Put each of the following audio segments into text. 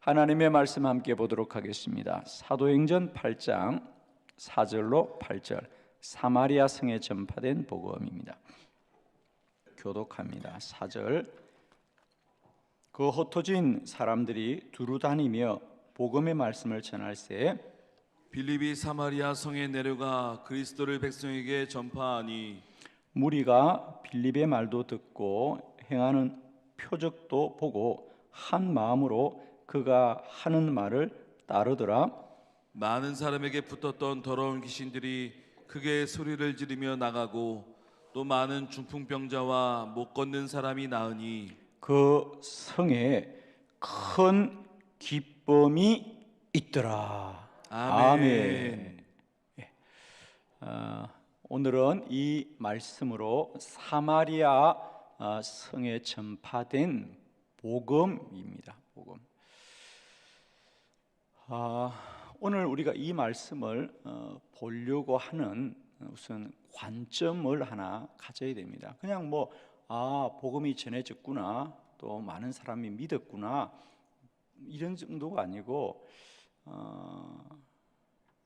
하나님의 말씀 함께 보도록 하겠습니다. 사도행전 8장 4절로 8절, 사마리아 성에 전파된 복음입니다. 교독합니다. 4절. 그 흩어진 사람들이 두루 다니며 복음의 말씀을 전할새 빌립이 사마리아 성에 내려가 그리스도를 백성에게 전파하니 무리가 빌립의 말도 듣고 행하는 표적도 보고 한 마음으로 그가 하는 말을 따르더라. 많은 사람에게 붙었던 더러운 귀신들이 크게 소리를 지르며 나가고 또 많은 중풍병자와 못 걷는 사람이 나으니 그 성에 큰 기쁨이 있더라. 아멘. 오늘은 이 말씀으로 사마리아 성에 전파된 복음입니다. 복음. 오늘 우리가 이 말씀을 보려고 하는 우선 관점을 하나 가져야 됩니다. 그냥 복음이 전해졌구나, 또 많은 사람이 믿었구나, 이런 정도가 아니고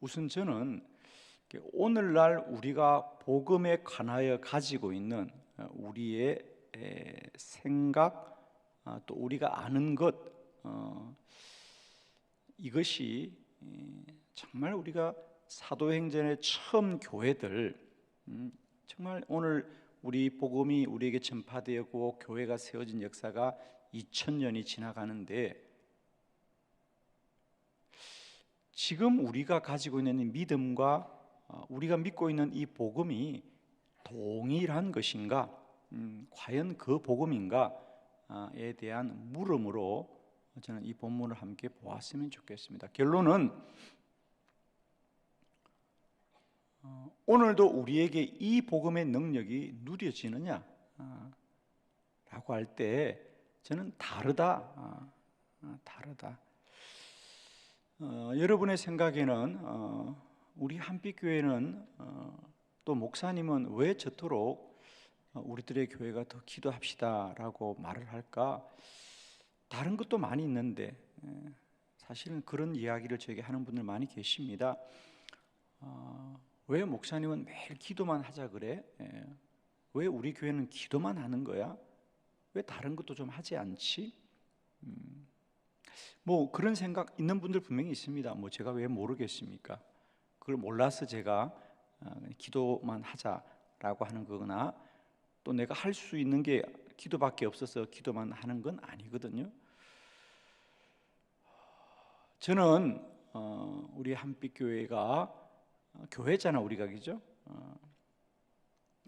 우선 저는 오늘날 우리가 복음에 관하여 가지고 있는 우리의 생각, 또 우리가 아는 것, 이것이 정말 우리가 사도행전의 처음 교회들, 정말 오늘 우리 복음이 우리에게 전파되었고 교회가 세워진 역사가 2000년이 지나가는데 지금 우리가 가지고 있는 이 믿음과 우리가 믿고 있는 이 복음이 동일한 것인가, 과연 그 복음인가에 대한 물음으로 저는 이 본문을 함께 보았으면 좋겠습니다. 결론은 오늘도 우리에게 이 복음의 능력이 누려지느냐 라고 할 때 저는 다르다. 여러분의 생각에는 우리 한빛교회는 또 목사님은 왜 저토록 우리들의 교회가 더 기도합시다 라고 말을 할까? 다른 것도 많이 있는데 사실은 그런 이야기를 저에게 하는 분들 많이 계십니다. 왜 목사님은 매일 기도만 하자 그래? 왜 우리 교회는 기도만 하는 거야? 왜 다른 것도 좀 하지 않지? 그런 생각 있는 분들 분명히 있습니다. 제가 왜 모르겠습니까? 그걸 몰라서 제가 기도만 하자라고 하는 거거나, 또 내가 할 수 있는 게 기도밖에 없어서 기도만 하는 건 아니거든요. 저는 우리 한빛교회가 교회잖아, 우리가, 그죠?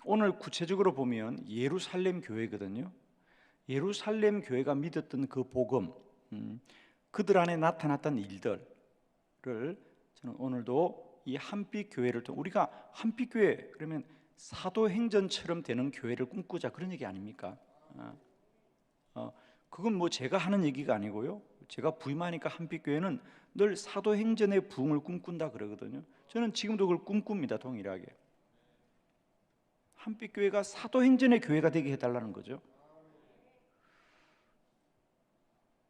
오늘 구체적으로 보면 예루살렘 교회거든요. 예루살렘 교회가 믿었던 그 복음, 그들 안에 나타났던 일들을 저는 오늘도 이 한빛교회를 통해, 우리가 한빛교회 그러면 사도행전처럼 되는 교회를 꿈꾸자, 그런 얘기 아닙니까? 그건 제가 하는 얘기가 아니고요, 제가 부임하니까 한빛교회는 늘 사도행전의 부흥을 꿈꾼다 그러거든요. 저는 지금도 그걸 꿈꿉니다, 동일하게. 한빛교회가 사도행전의 교회가 되게 해달라는 거죠.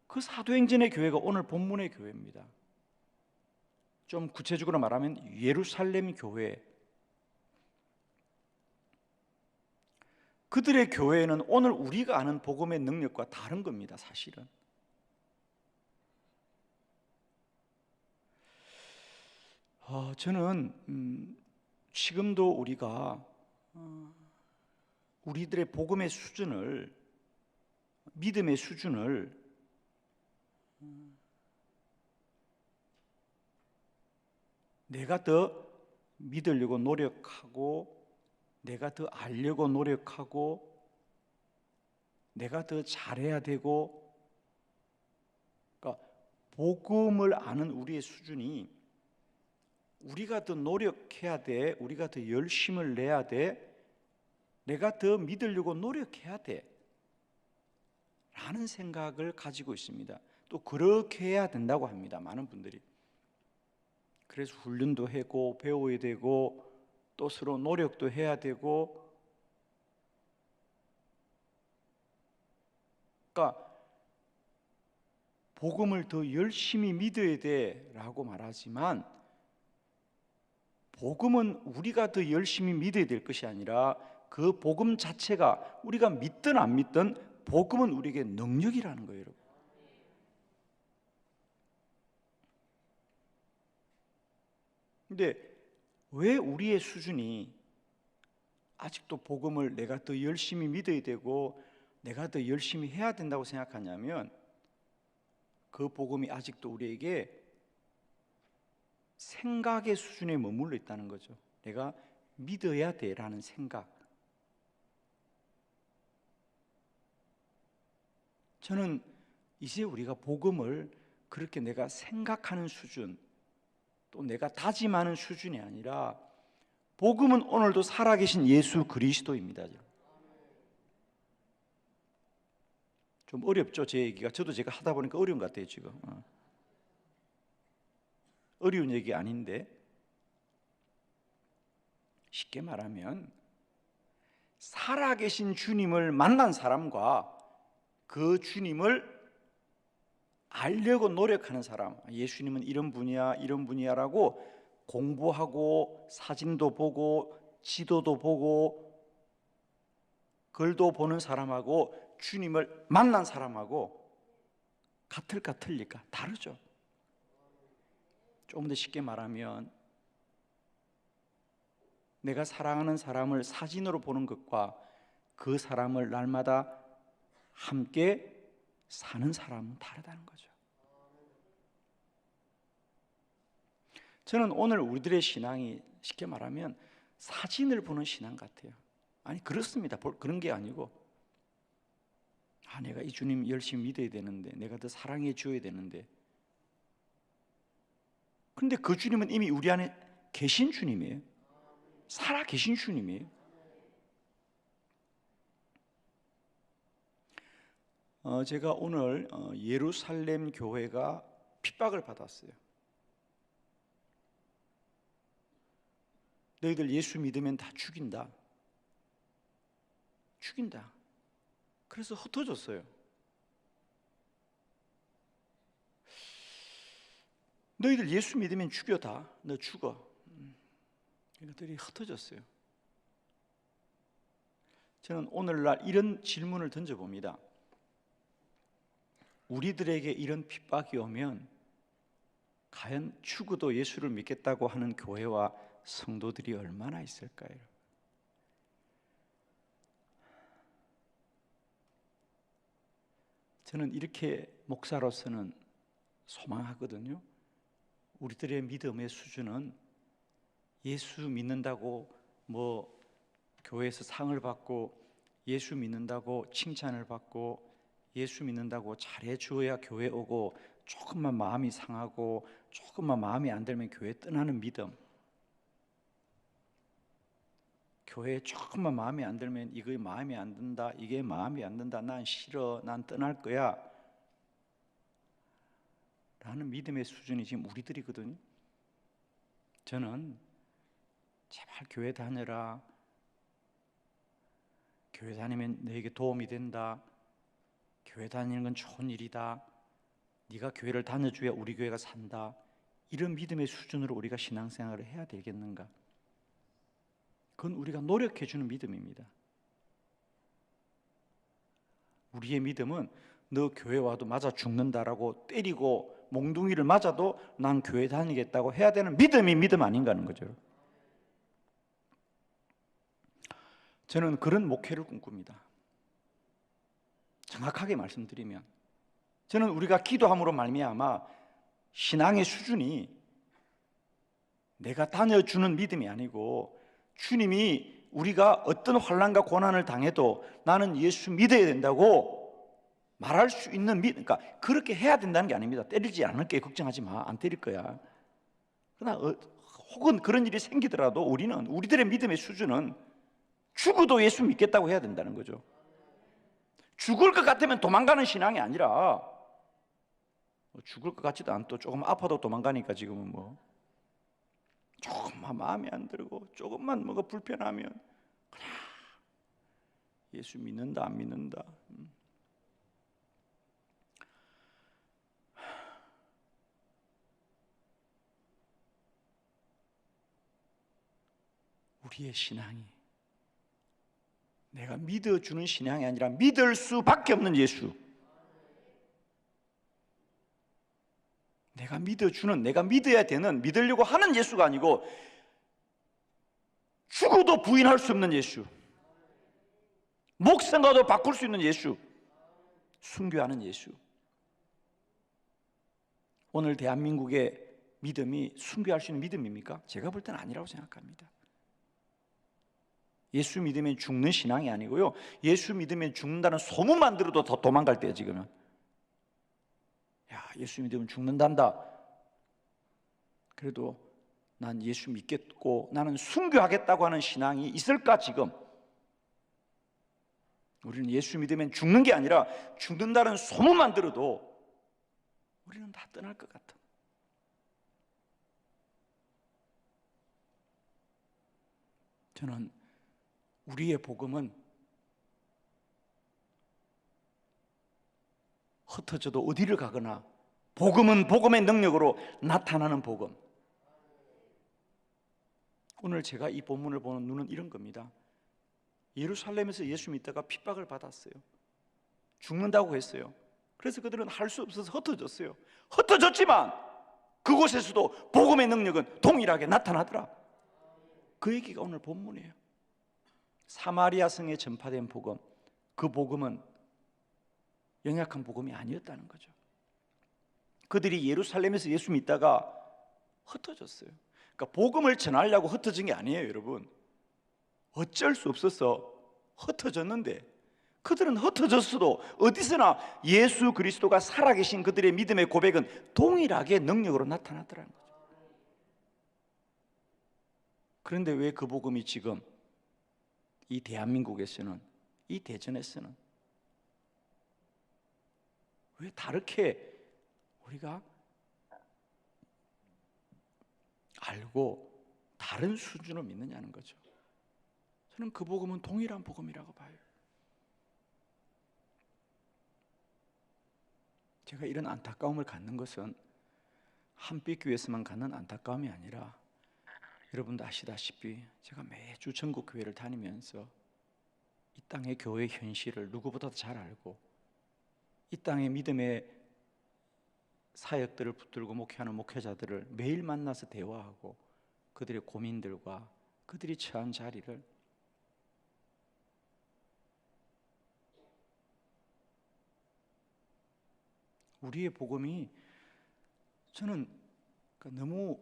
그 사도행전의 교회가 오늘 본문의 교회입니다. 좀 구체적으로 말하면 예루살렘 교회, 그들의 교회는 오늘 우리가 아는 복음의 능력과 다른 겁니다. 사실은 저는 지금도 우리가 우리들의 복음의 수준을, 믿음의 수준을 내가 더 믿으려고 노력하고, 내가 더 알려고 노력하고, 내가 더 잘해야 되고, 그러니까 복음을 아는 우리의 수준이 우리가 더 노력해야 돼, 우리가 더 열심을 내야 돼, 내가 더 믿으려고 노력해야 돼 라는 생각을 가지고 있습니다. 또 그렇게 해야 된다고 합니다, 많은 분들이. 그래서 훈련도 하고 배워야 되고 또 서로 노력도 해야 되고, 그러니까 복음을 더 열심히 믿어야 돼라고 말하지만 복음은 우리가 더 열심히 믿어야 될 것이 아니라 그 복음 자체가 우리가 믿든 안 믿든 복음은 우리에게 능력이라는 거예요, 여러분. 근데 왜 우리의 수준이 아직도 복음을 내가 더 열심히 믿어야 되고 내가 더 열심히 해야 된다고 생각하냐면 그 복음이 아직도 우리에게 생각의 수준에 머물러 있다는 거죠. 내가 믿어야 돼라는 생각. 저는 이제 우리가 복음을 그렇게 내가 생각하는 수준, 또 내가 다짐하는 수준이 아니라 복음은 오늘도 살아계신 예수 그리스도입니다. 좀 어렵죠, 제 얘기가. 저도 제가 하다 보니까 어려운 것 같아요, 지금. 어려운 얘기 아닌데, 쉽게 말하면 살아계신 주님을 만난 사람과 그 주님을 알려고 노력하는 사람, 예수님은 이런 분이야 이런 분이야라고 공부하고 사진도 보고 지도도 보고 글도 보는 사람하고 주님을 만난 사람하고 같을까 틀릴까? 다르죠. 조금 더 쉽게 말하면 내가 사랑하는 사람을 사진으로 보는 것과 그 사람을 날마다 함께 사는 사람은 다르다는 거죠. 저는 오늘 우리들의 신앙이 쉽게 말하면 사진을 보는 신앙 같아요. 아니 그렇습니다. 그런 게 아니고 내가 이 주님 열심히 믿어야 되는데 내가 더 사랑해 줘야 되는데 그런데 그 주님은 이미 우리 안에 계신 주님이에요. 살아 계신 주님이에요. 제가 오늘 예루살렘 교회가 핍박을 받았어요. 너희들 예수 믿으면 다 죽인다. 죽인다. 그래서 흩어졌어요. 너희들 예수 믿으면 죽여 다. 너 죽어. 이것들이 흩어졌어요. 저는 오늘날 이런 질문을 던져봅니다. 우리들에게 이런 핍박이 오면 과연 죽어도 예수를 믿겠다고 하는 교회와 성도들이 얼마나 있을까요? 저는 이렇게 목사로서는 소망하거든요. 우리들의 믿음의 수준은 예수 믿는다고 교회에서 상을 받고 예수 믿는다고 칭찬을 받고 예수 믿는다고 잘해 주어야 교회 오고 조금만 마음이 상하고 조금만 마음이 안 들면 교회 떠나는 믿음. 교회에 조금만 마음에 안 들면 이거 마음에 안 든다, 이게 마음에 안 든다, 난 싫어, 난 떠날 거야 라는 믿음의 수준이 지금 우리들이거든요. 저는 제발 교회 다녀라, 교회 다니면 너에게 도움이 된다, 교회 다니는 건 좋은 일이다, 네가 교회를 다녀줘야 우리 교회가 산다, 이런 믿음의 수준으로 우리가 신앙생활을 해야 되겠는가? 그건 우리가 노력해주는 믿음입니다. 우리의 믿음은 너 교회 와도 맞아 죽는다라고 때리고 몽둥이를 맞아도 난 교회 다니겠다고 해야 되는 믿음이 믿음 아닌가 하는 거죠. 저는 그런 목회를 꿈꿉니다. 정확하게 말씀드리면 저는 우리가 기도함으로 말미암아 신앙의 수준이 내가 다녀주는 믿음이 아니고 주님이 우리가 어떤 환난과 고난을 당해도 나는 예수 믿어야 된다고 말할 수 있는 그러니까 그렇게 해야 된다는 게 아닙니다. 때리지 않을게, 걱정하지 마, 안 때릴 거야. 그러나 혹은 그런 일이 생기더라도 우리들의 믿음의 수준은 죽어도 예수 믿겠다고 해야 된다는 거죠. 죽을 것 같으면 도망가는 신앙이 아니라 죽을 것 같지도 않고 조금 아파도 도망가니까 지금은 조금만 마음에 안 들고 조금만 뭐가 불편하면 그냥 예수 믿는다 안 믿는다. 우리의 신앙이 내가 믿어주는 신앙이 아니라 믿을 수밖에 없는 예수, 내가 믿어주는, 내가 믿어야 되는, 믿으려고 하는 예수가 아니고 죽어도 부인할 수 없는 예수, 목숨과도 바꿀 수 있는 예수, 순교하는 예수. 오늘 대한민국의 믿음이 순교할 수 있는 믿음입니까? 제가 볼 때는 아니라고 생각합니다. 예수 믿으면 죽는 신앙이 아니고요, 예수 믿으면 죽는다는 소문만 들어도 더 도망갈 때예요. 지금은 야, 예수 믿으면 죽는단다. 그래도 난 예수 믿겠고 나는 순교하겠다고 하는 신앙이 있을까? 지금 우리는 예수 믿으면 죽는 게 아니라 죽는다는 소문만 들어도 우리는 다 떠날 것 같아. 저는 우리의 복음은 흩어져도 어디를 가거나 복음은 복음의 능력으로 나타나는 복음. 오늘 제가 이 본문을 보는 눈은 이런 겁니다. 예루살렘에서 예수 믿다가 핍박을 받았어요. 죽는다고 했어요. 그래서 그들은 할 수 없어서 흩어졌어요. 흩어졌지만 그곳에서도 복음의 능력은 동일하게 나타나더라. 그 얘기가 오늘 본문이에요. 사마리아 성에 전파된 복음, 그 복음은 연약한 복음이 아니었다는 거죠. 그들이 예루살렘에서 예수 믿다가 흩어졌어요. 그러니까 복음을 전하려고 흩어진 게 아니에요, 여러분. 어쩔 수 없어서 흩어졌는데, 그들은 흩어졌어도 어디서나 예수 그리스도가 살아계신 그들의 믿음의 고백은 동일하게 능력으로 나타나더라는 거죠. 그런데 왜 그 복음이 지금 이 대한민국에서는, 이 대전에서는 왜 다르게 우리가 알고 다른 수준으로 믿느냐는 거죠. 저는 그 복음은 동일한 복음이라고 봐요. 제가 이런 안타까움을 갖는 것은 한빛교회에서만 갖는 안타까움이 아니라, 여러분도 아시다시피 제가 매주 전국 교회를 다니면서 이 땅의 교회 현실을 누구보다도 잘 알고, 이 땅의 믿음의 사역들을 붙들고 목회하는 목회자들을 매일 만나서 대화하고 그들의 고민들과 그들이 처한 자리를 우리의 복음이, 저는 너무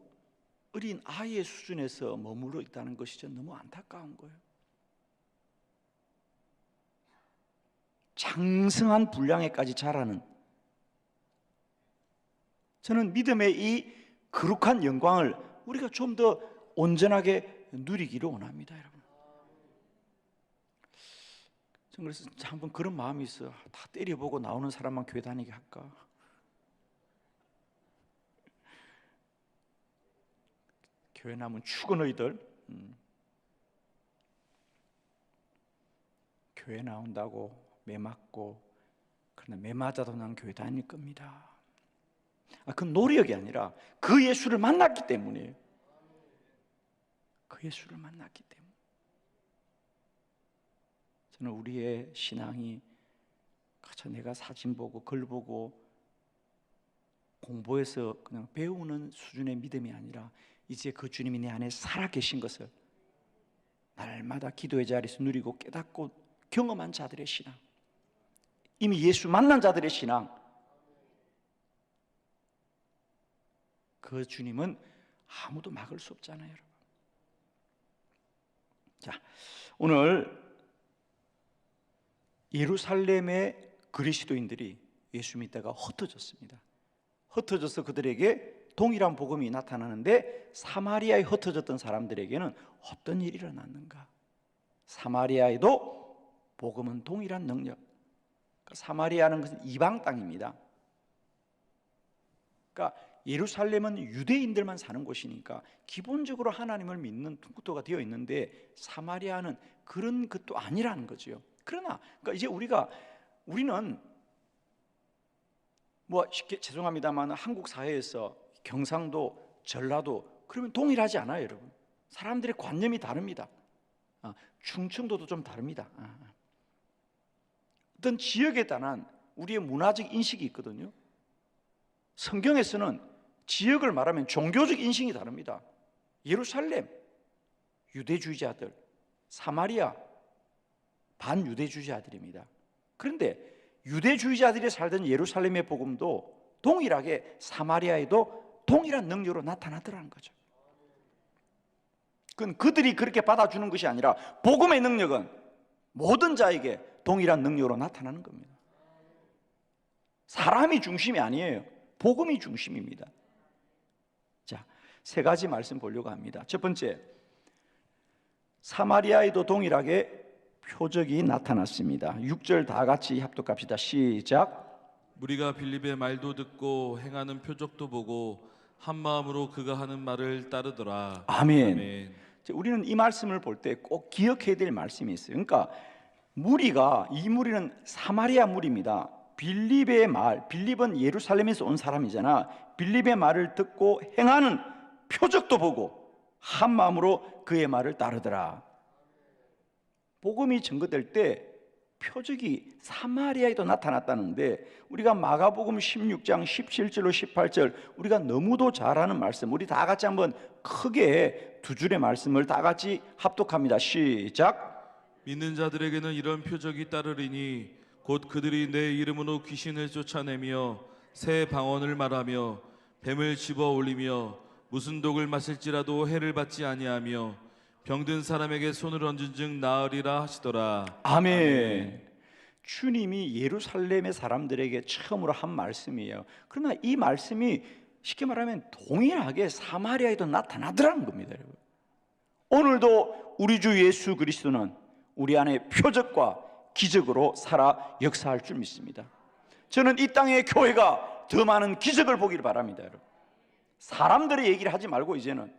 어린 아이의 수준에서 머물러 있다는 것이 전 너무 안타까운 거예요. 장성한 분량에까지 자라는, 저는 믿음의 이 거룩한 영광을 우리가 좀 더 온전하게 누리기를 원합니다, 여러분. 저는 그래서 한번 그런 마음이 있어요. 다 때려보고 나오는 사람만 교회 다니게 할까? 교회 나면 죽은 너희들, 교회 나온다고 매 맞고, 그러나 매 맞아도 난 교회 다닐 겁니다. 그건 노력이 아니라 그 예수를 만났기 때문이에요. 그 예수를 만났기 때문에. 저는 우리의 신앙이 그저 내가 사진 보고 글 보고 공부해서 그냥 배우는 수준의 믿음이 아니라, 이제 그 주님이 내 안에 살아계신 것을 날마다 기도의 자리에서 누리고 깨닫고 경험한 자들의 신앙, 이미 예수 만난 자들의 신앙, 그 주님은 아무도 막을 수 없잖아요, 여러분. 자, 오늘 예루살렘의 그리스도인들이 예수 믿다가 흩어졌습니다. 흩어져서 그들에게 동일한 복음이 나타나는데, 사마리아에 흩어졌던 사람들에게는 어떤 일이 일어났는가? 사마리아에도 복음은 동일한 능력. 사마리아는 것은 이방 땅입니다. 그러니까 예루살렘은 유대인들만 사는 곳이니까 기본적으로 하나님을 믿는 국토가 되어 있는데, 사마리아는 그런 것도 아니라는 거죠. 그러나 그러니까 이제 우리는 뭐 쉽게 죄송합니다만 한국 사회에서 경상도, 전라도 그러면 동일하지 않아요, 여러분. 사람들의 관념이 다릅니다. 충청도도 좀 다릅니다. 어떤 지역에 관한 우리의 문화적 인식이 있거든요. 성경에서는 지역을 말하면 종교적 인식이 다릅니다. 예루살렘, 유대주의자들, 사마리아, 반유대주의자들입니다. 그런데 유대주의자들이 살던 예루살렘의 복음도 동일하게 사마리아에도 동일한 능력으로 나타나더라는 거죠. 그건 그들이 그렇게 받아주는 것이 아니라 복음의 능력은 모든 자에게 동일한 능력으로 나타나는 겁니다. 사람이 중심이 아니에요. 복음이 중심입니다. 자, 세 가지 말씀 보려고 합니다. 첫 번째, 사마리아에도 동일하게 표적이 나타났습니다. 6절 다 같이 합독합시다. 시작. 무리가 빌립의 말도 듣고 행하는 표적도 보고 한 마음으로 그가 하는 말을 따르더라. 아멘. 우리는 이 말씀을 볼 때 꼭 기억해야 될 말씀이 있어요. 그러니까 이 무리는 사마리아 무리입니다. 빌립의 말, 빌립은 예루살렘에서 온 사람이잖아. 빌립의 말을 듣고 행하는 표적도 보고 한 마음으로 그의 말을 따르더라. 복음이 증거될 때 표적이 사마리아에도 나타났다는데, 우리가 마가복음 16장 17절로 18절 우리가 너무도 잘 아는 말씀, 우리 다 같이 한번 크게 두 줄의 말씀을 다 같이 합독합니다. 시작. 믿는 자들에게는 이런 표적이 따르리니 곧 그들이 내 이름으로 귀신을 쫓아내며 새 방언을 말하며 뱀을 집어 올리며 무슨 독을 마실지라도 해를 받지 아니하며 병든 사람에게 손을 얹은 즉 나으리라 하시더라. 아멘. 주님이 예루살렘의 사람들에게 처음으로 한 말씀이에요. 그러나 이 말씀이 쉽게 말하면 동일하게 사마리아에도 나타나더라는 겁니다, 여러분. 오늘도 우리 주 예수 그리스도는 우리 안에 표적과 기적으로 살아 역사할 줄 믿습니다. 저는 이 땅의 교회가 더 많은 기적을 보기를 바랍니다, 여러분. 사람들의 얘기를 하지 말고 이제는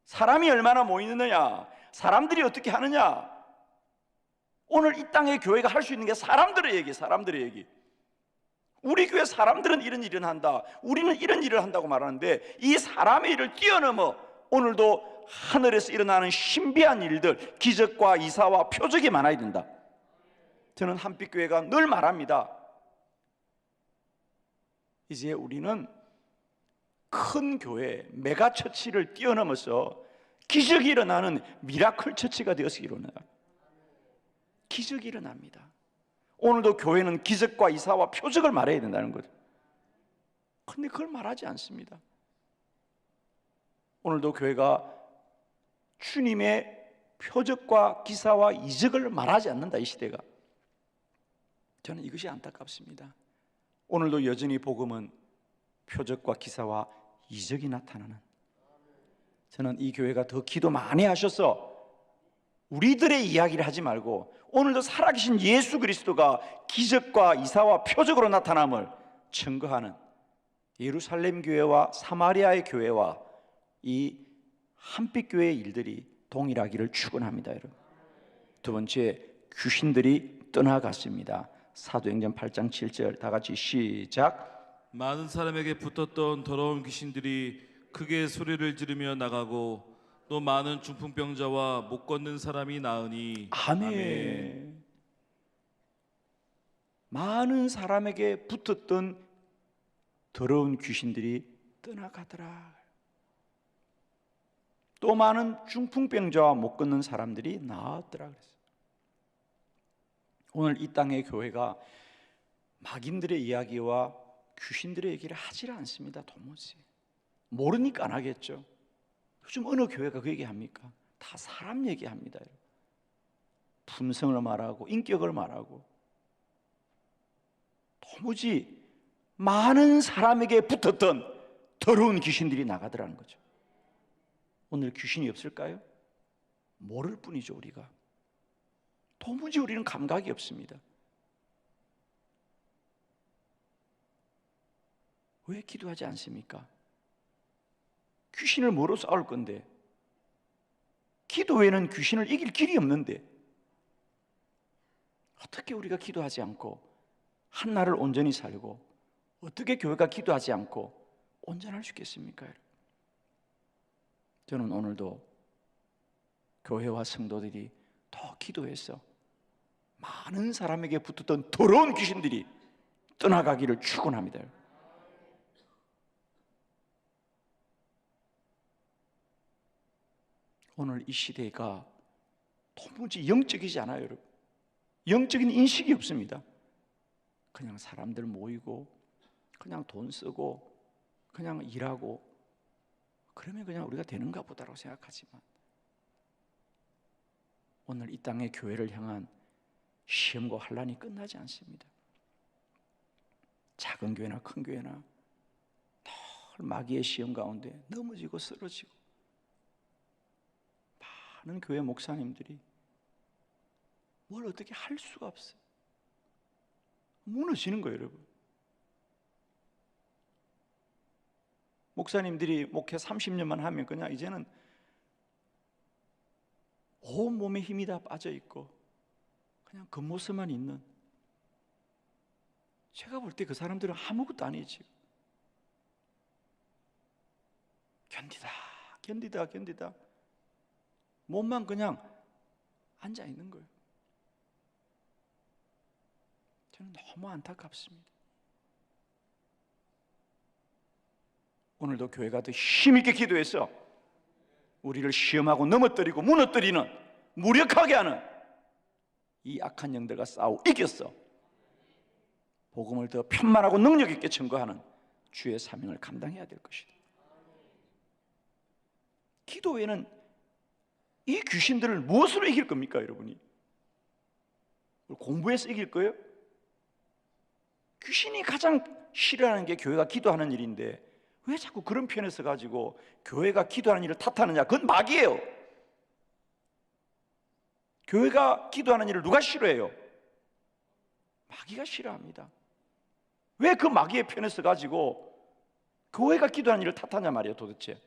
사람이 얼마나 모이느냐, 사람들이 어떻게 하느냐. 오늘 이 땅의 교회가 할 수 있는 게 사람들의 얘기. 우리 교회 사람들은 이런 일을 한다, 우리는 이런 일을 한다고 말하는데, 이 사람의 일을 뛰어넘어 오늘도 하늘에서 일어나는 신비한 일들, 기적과 이사와 표적이 많아야 된다. 저는 한빛교회가 늘 말합니다. 이제 우리는 큰 교회, 메가처치를 뛰어넘어서 기적이 일어나는 미라클 처치가 되어서 기적이 일어납니다. 오늘도 교회는 기적과 이사와 표적을 말해야 된다는 거죠. 그런데 그걸 말하지 않습니다. 오늘도 교회가 주님의 표적과 기사와 이적을 말하지 않는다, 이 시대가. 저는 이것이 안타깝습니다. 오늘도 여전히 복음은 표적과 기사와 이적이 나타나는, 저는 이 교회가 더 기도 많이 하셔서 우리들의 이야기를 하지 말고 오늘도 살아계신 예수 그리스도가 기적과 이사와 표적으로 나타남을 증거하는 예루살렘 교회와 사마리아의 교회와 이 한빛교회의 일들이 동일하기를 축원합니다, 여러분. 두 번째, 귀신들이 떠나갔습니다. 사도행전 8장 7절 다 같이 시작. 많은 사람에게 붙었던 더러운 귀신들이 크게 소리를 지르며 나가고 또 많은 중풍병자와 못 걷는 사람이 나으니. 아멘. 많은 사람에게 붙었던 더러운 귀신들이 떠나가더라. 또 많은 중풍병자와 못 걷는 사람들이 나았더라 그랬어요. 오늘 이 땅의 교회가 막인들의 이야기와 귀신들의 얘기를 하질 않습니다. 도무지 모르니까 안 하겠죠. 요즘 어느 교회가 그 얘기합니까? 다 사람 얘기합니다. 품성을 말하고 인격을 말하고, 도무지 많은 사람에게 붙었던 더러운 귀신들이 나가더라는 거죠. 오늘 귀신이 없을까요? 모를 뿐이죠. 우리가 도무지 우리는 감각이 없습니다. 왜 기도하지 않습니까? 귀신을 뭐로 싸울 건데, 기도 외에는 귀신을 이길 길이 없는데 어떻게 우리가 기도하지 않고 한나를 온전히 살고, 어떻게 교회가 기도하지 않고 온전할 수 있겠습니까? 저는 오늘도 교회와 성도들이 더 기도해서 많은 사람에게 붙었던 더러운 귀신들이 떠나가기를 축원합니다. 오늘 이 시대가 도무지 영적이지 않아요, 여러분. 영적인 인식이 없습니다. 그냥 사람들 모이고 그냥 돈 쓰고 그냥 일하고 그러면 그냥 우리가 되는가 보다라고 생각하지만, 오늘 이 땅의 교회를 향한 시험과 환란이 끝나지 않습니다. 작은 교회나 큰 교회나 늘 마귀의 시험 가운데 넘어지고 쓰러지고, 많은 교회 목사님들이 뭘 어떻게 할 수가 없어요. 무너지는 거예요, 여러분. 목사님들이 목회 30년만 하면 그냥 이제는 온 몸에 힘이 다 빠져 있고 그냥 겉모습만 있는, 제가 볼 때 그 사람들은 아무것도 아니지. 견디다 몸만 그냥 앉아 있는 거예요. 저는 너무 안타깝습니다. 오늘도 교회가 더 힘있게 기도해서 우리를 시험하고 넘어뜨리고 무너뜨리는, 무력하게 하는 이 악한 영들과 싸워 이겼어 복음을 더 편만하고 능력 있게 증거하는 주의 사명을 감당해야 될 것이다. 기도 외에는 이 귀신들을 무엇으로 이길 겁니까, 여러분이? 공부해서 이길 거예요? 귀신이 가장 싫어하는 게 교회가 기도하는 일인데 왜 자꾸 그런 편에서 가지고 교회가 기도하는 일을 탓하느냐? 그건 마귀예요. 교회가 기도하는 일을 누가 싫어해요? 마귀가 싫어합니다. 왜 그 마귀의 편에서 가지고 교회가 기도하는 일을 탓하냐 말이에요, 도대체.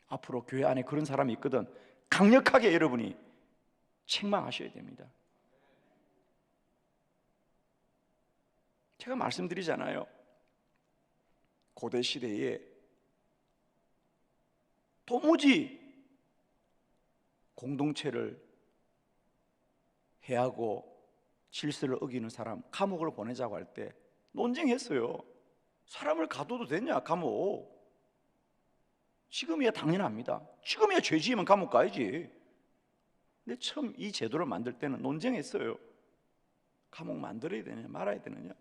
앞으로 교회 안에 그런 사람이 있거든 강력하게 여러분이 책망하셔야 됩니다. 제가 말씀드리잖아요. 고대 시대에 도무지 공동체를 해하고 질서를 어기는 사람 감옥을 보내자고 할 때 논쟁했어요. 사람을 가둬도 되냐, 감옥. 지금이야 당연합니다. 지금이야 죄 지으면 감옥 가야지. 근데 처음 이 제도를 만들 때는 논쟁했어요. 감옥 만들어야 되느냐 말아야 되느냐.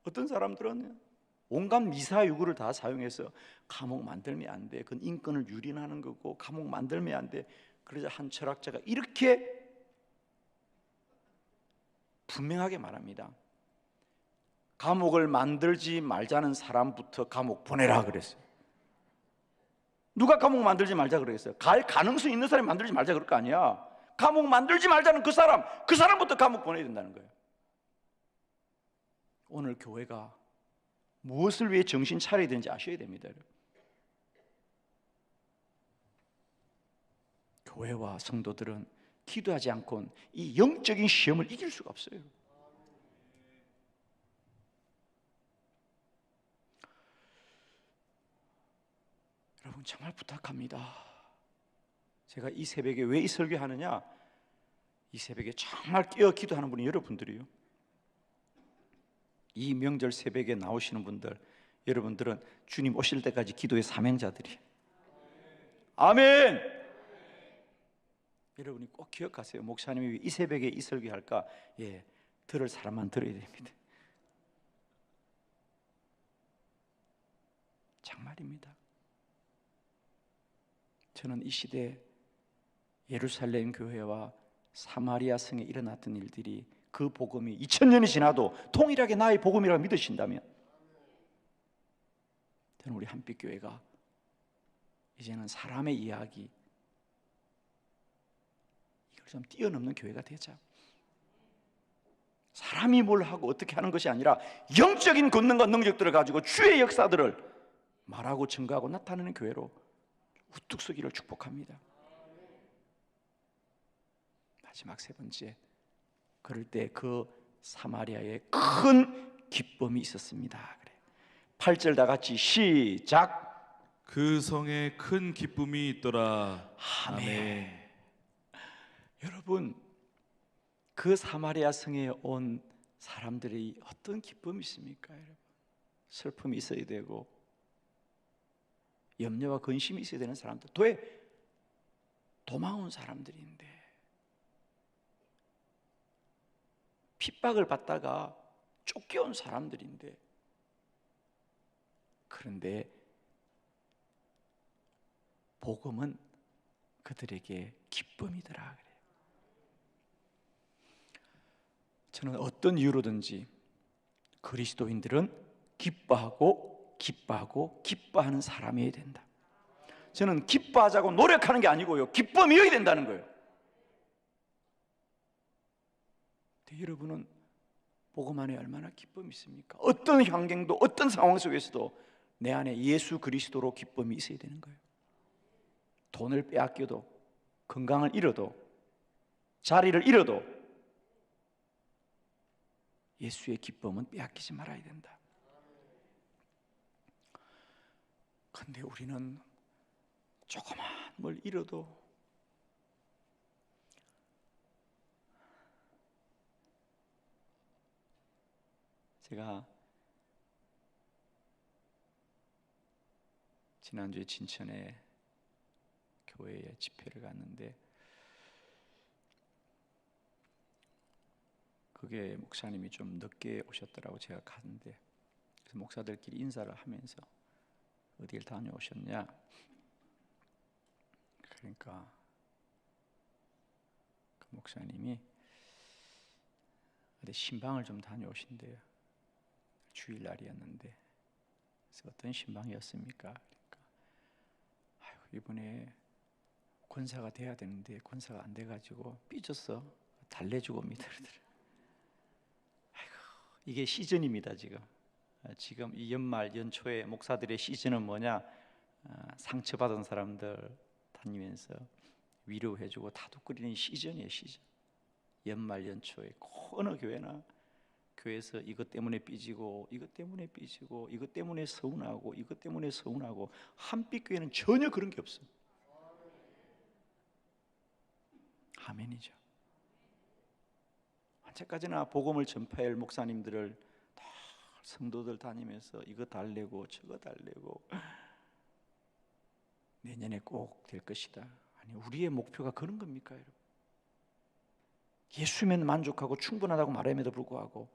어떤 사람들은 온갖 미사유구를 다 사용해서 감옥 만들면 안 돼, 그건 인권을 유린하는 거고 감옥 만들면 안 돼. 그러자 한 철학자가 이렇게 분명하게 말합니다. 감옥을 만들지 말자는 사람부터 감옥 보내라 그랬어요. 누가 감옥 만들지 말자 그랬어요? 갈 가능성 있는 사람이 만들지 말자 그럴 거 아니야. 감옥 만들지 말자는 그 사람부터 감옥 보내야 된다는 거예요. 오늘 교회가 무엇을 위해 정신 차려야 되는지 아셔야 됩니다. 교회와 성도들은 기도하지 않고는 이 영적인 시험을 이길 수가 없어요. 여러분 정말 부탁합니다. 제가 이 새벽에 왜 이 설교하느냐, 이 새벽에 정말 깨어 기도하는 분이 여러분들이요. 이 명절 새벽에 나오시는 분들, 여러분들은 주님 오실 때까지 기도의 사명자들이에요. 아멘. 여러분이 꼭 기억하세요. 목사님이 이 새벽에 이 설교할까? 예, 들을 사람만 들어야 됩니다. 정말입니다. 저는 이 시대 예루살렘 교회와 사마리아 성에 일어났던 일들이, 그 복음이 2000년이 지나도 동일하게 나의 복음이라고 믿으신다면, 저는 우리 한빛교회가 이제는 사람의 이야기, 이걸 좀 뛰어넘는 교회가 되자. 사람이 뭘 하고 어떻게 하는 것이 아니라 영적인 권능과 능력들을 가지고 주의 역사들을 말하고 증거하고 나타내는 교회로 우뚝 서기를 축복합니다. 마지막 세 번째, 그럴 때 그 사마리아에 큰 기쁨이 있었습니다. 그래. 8절 다 같이 시작. 그 성에 큰 기쁨이 있더라. 아멘. 여러분, 그 사마리아 성에 온 사람들이 어떤 기쁨이 있습니까? 여러분, 슬픔이 있어야 되고 염려와 근심이 있어야 되는 사람들, 왜 도망 온 사람들인데, 핍박을 받다가 쫓겨온 사람들인데, 그런데 복음은 그들에게 기쁨이더라 그래요. 저는 어떤 이유로든지 그리스도인들은 기뻐하고 기뻐하고 기뻐하는 사람이어야 된다. 저는 기뻐하자고 노력하는 게 아니고요, 기쁨이어야 된다는 거예요. 근데 여러분은 복음 안에 얼마나 기쁨이 있습니까? 어떤 환경도 어떤 상황 속에서도 내 안에 예수 그리스도로 기쁨이 있어야 되는 거예요. 돈을 빼앗겨도, 건강을 잃어도, 자리를 잃어도 예수의 기쁨은 빼앗기지 말아야 된다. 그런데 우리는 조그만 뭘 잃어도 제가 지난주에 진천에 교회에 집회를 갔는데, 그게 목사님이 좀 늦게 오셨더라고. 제가 갔는데, 그래서 목사들끼리 인사를 하면서 어딜 다녀오셨냐, 그러니까 그 목사님이 어디 신방을 좀 다녀오신대요. 주일날이었는데. 그래서 어떤 신방이었습니까? 그러니까 아유, 이번에 권사가 돼야 되는데 권사가 안 돼가지고 삐졌어. 달래주고 옵니다. 아이고, 이게 시즌입니다. 지금 이 연말 연초에 목사들의 시즌은 뭐냐? 상처받은 사람들 다니면서 위로해주고 다독거리는 시즌이에요. 시즌. 연말 연초에 어느 교회나 교회에서 이것 때문에 삐지고 이것 때문에 삐지고 이것 때문에 서운하고 이것 때문에 서운하고, 한빛교회는 전혀 그런 게 없어요. 아멘이죠. 언제까지나 복음을 전파할 목사님들을 다 성도들 다니면서 이거 달래고 저거 달래고 내년에 꼭 될 것이다. 아니, 우리의 목표가 그런 겁니까, 여러분? 예수면 만족하고 충분하다고 말함에도 불구하고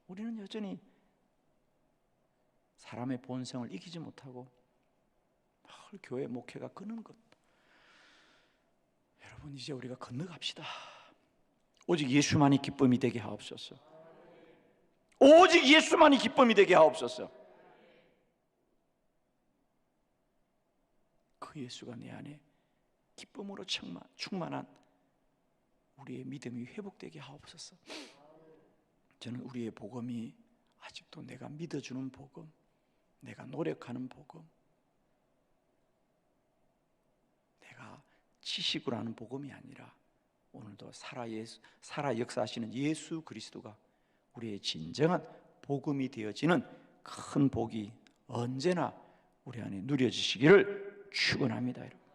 우리는 여전히 사람의 본성을 이기지 못하고 늘 교회 목회가 그는 것. 여러분, 이제 우리가 건너갑시다. 오직 예수만이 기쁨이 되게 하옵소서. 오직 예수만이 기쁨이 되게 하옵소서. 그 예수가 내 안에 기쁨으로 충만한 우리의 믿음이 회복되게 하옵소서. 저는 우리의 복음이 아직도 내가 믿어주는 복음, 내가 노력하는 복음, 내가 지식으로 하는 복음이 아니라 오늘도 살아 역사하시는 예수 그리스도가 우리의 진정한 복음이 되어지는 큰 복이 언제나 우리 안에 누려지시기를 축원합니다, 여러분.